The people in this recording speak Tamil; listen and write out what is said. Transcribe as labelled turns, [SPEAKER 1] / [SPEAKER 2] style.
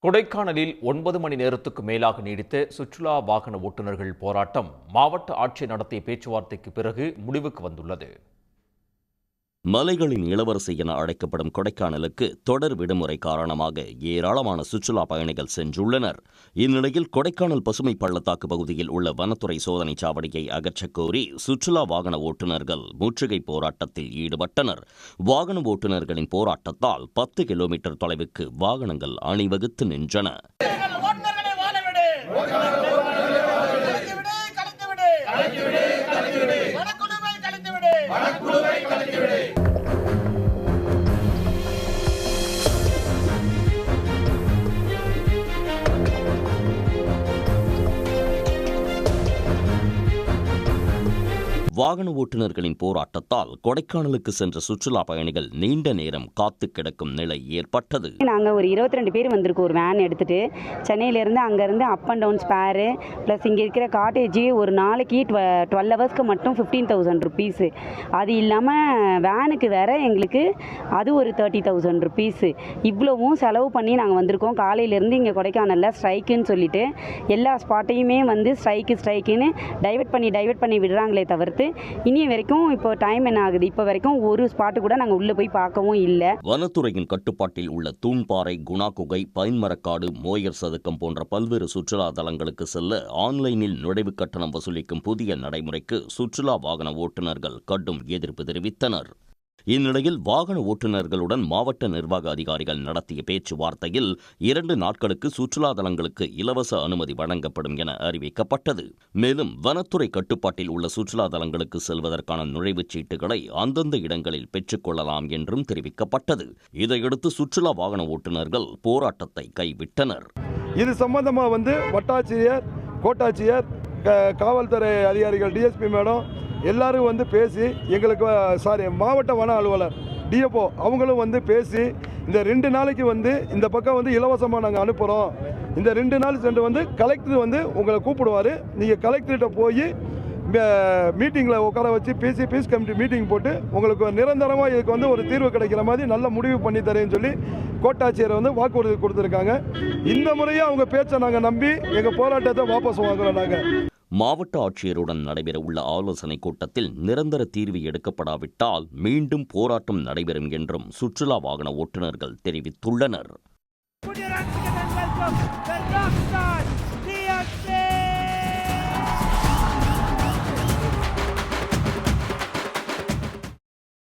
[SPEAKER 1] கொடைக்கானலில் 9 மணி நேரத்துக்கு மேலாக நீடித்த சுற்றுலா வாகன ஓட்டுநர்கள் போராட்டம் மாவட்ட ஆட்சியர் நடத்திய பேச்சுவார்த்தைக்கு பிறகு முடிவுக்கு வந்துள்ளது.
[SPEAKER 2] மலைகளின் இளவரசி என அழைக்கப்படும் கொடைக்கானலுக்கு தொடர் விடுமுறை காரணமாக ஏராளமான சுற்றுலா பயணிகள் சென்றுள்ளனர். இந்நிலையில் கொடைக்கானல் பசுமை பள்ளத்தாக்கு பகுதியில் உள்ள வனத்துறை சோதனை சாவடியை அகற்றக் கோரி சுற்றுலா வாகன ஓட்டுநர்கள் முற்றுகை போராட்டத்தில் ஈடுபட்டனர். வாகன ஓட்டுநர்களின் போராட்டத்தால் 10 கிலோமீட்டர் தொலைவுக்கு வாகனங்கள் அணிவகுத்து நின்றன. வாகன ஓட்டுநர்களின் போராட்டத்தால் கொடைக்கானலுக்கு சென்ற சுற்றுலா பயணிகள் நீண்ட நேரம் காத்து கிடக்கும் நிலை ஏற்பட்டது.
[SPEAKER 3] நாங்கள் ஒரு 22 பேர் வந்திருக்கோம். ஒரு வேன் எடுத்துட்டு சென்னையிலேருந்து அங்கேருந்து up and down spare plus இங்கே இருக்கிற காட்டேஜி ஒரு நாளைக்கு 12 ஹவர்ஸ்க்கு மட்டும் 15,000 ருபீஸு. அது இல்லாமல் வேனுக்கு வேற எங்களுக்கு அது ஒரு 30,000 ருபீஸு. இவ்வளவும் செலவு பண்ணி நாங்கள் வந்திருக்கோம். காலையிலேருந்து இங்கே கொடைக்கானலில் ஸ்ட்ரைக்குன்னு சொல்லிட்டு எல்லா ஸ்பாட்டையுமே வந்து ஸ்ட்ரைக்குன்னு டைவர்ட் பண்ணி விடுறாங்களே தவிர்த்து இனி வரைக்கும் இப்போ டைம் என்ன ஆகுது, இப்போ வரைக்கும் ஒரு ஸ்பாட்டு கூட நாங்கள் உள்ளே போய் பார்க்கவும் இல்லை.
[SPEAKER 2] வனத்துறையின் கட்டுப்பாட்டில் உள்ள தூண்பாறை, குணா குகை, பைன்மரக்காடு, மோயர் சதுக்கம் போன்ற பல்வேறு சுற்றுலா தலங்களுக்கு செல்ல ஆன்லைனில் நுழைவு கட்டணம் வசூலிக்கும் புதிய நடைமுறைக்கு சுற்றுலா வாகன ஓட்டுநர்கள் கடும் எதிர்ப்பு தெரிவித்தனர். இந்நிலையில் வாகன ஓட்டுநர்களுடன் மாவட்ட நிர்வாக அதிகாரிகள் நடத்திய பேச்சுவார்த்தையில் 2 நாட்களுக்கு சுற்றுலா தலங்களுக்கு இலவச அனுமதி வழங்கப்படும் என அறிவிக்கப்பட்டது. மேலும் வனத்துறை கட்டுப்பாட்டில் உள்ள சுற்றுலா தலங்களுக்கு செல்வதற்கான நுழைவுச் சீட்டுகளை அந்தந்த இடங்களில் பெற்றுக்கொள்ளலாம் என்றும் தெரிவிக்கப்பட்டது. இதையடுத்து சுற்றுலா வாகன ஓட்டுநர்கள் போராட்டத்தை கைவிட்டனர்.
[SPEAKER 4] இது சம்பந்தமாக வட்டாட்சியர், கோட்டாட்சியர், காவல்துறை அதிகாரிகள், டிஎஸ்பி மேடம் எல்லாரும் பேசி எங்களுக்கு மாவட்ட வன அலுவலர் டிஎப்ஓ அவங்களும் பேசி இந்த 2 நாளைக்கு இந்த பக்கம் இலவசமாக நாங்கள் அனுப்புகிறோம். இந்த 2 நாள் சென்று கலெக்டர் உங்களை கூப்பிடுவார். நீங்கள் கலெக்டர்கிட்ட போய் மீட்டிங்கில் உட்கார வச்சு பீஸ் கமிட்டி மீட்டிங் போட்டு உங்களுக்கு நிரந்தரமாக இதுக்கு ஒரு தீர்வு கிடைக்கிற மாதிரி நல்ல முடிவு பண்ணி தரேன்னு சொல்லி கோட்டாட்சியரை வாக்குறுதி கொடுத்துருக்காங்க. இந்த முறையே அவங்க பேச்சை நாங்கள் நம்பி எங்கள் போராட்டத்தை வாபஸ் வாங்குகிறோம். நாங்கள்
[SPEAKER 2] மாவட்ட ஆட்சியருடன் நடைபெற உள்ள ஆலோசனை கூட்டத்தில் நிரந்தர தீர்வு எடுக்கப்படாவிட்டால் மீண்டும் போராட்டம் நடைபெறும் என்றும் சுற்றுலா வாகன ஓட்டுநர்கள் தெரிவித்துள்ளனர்.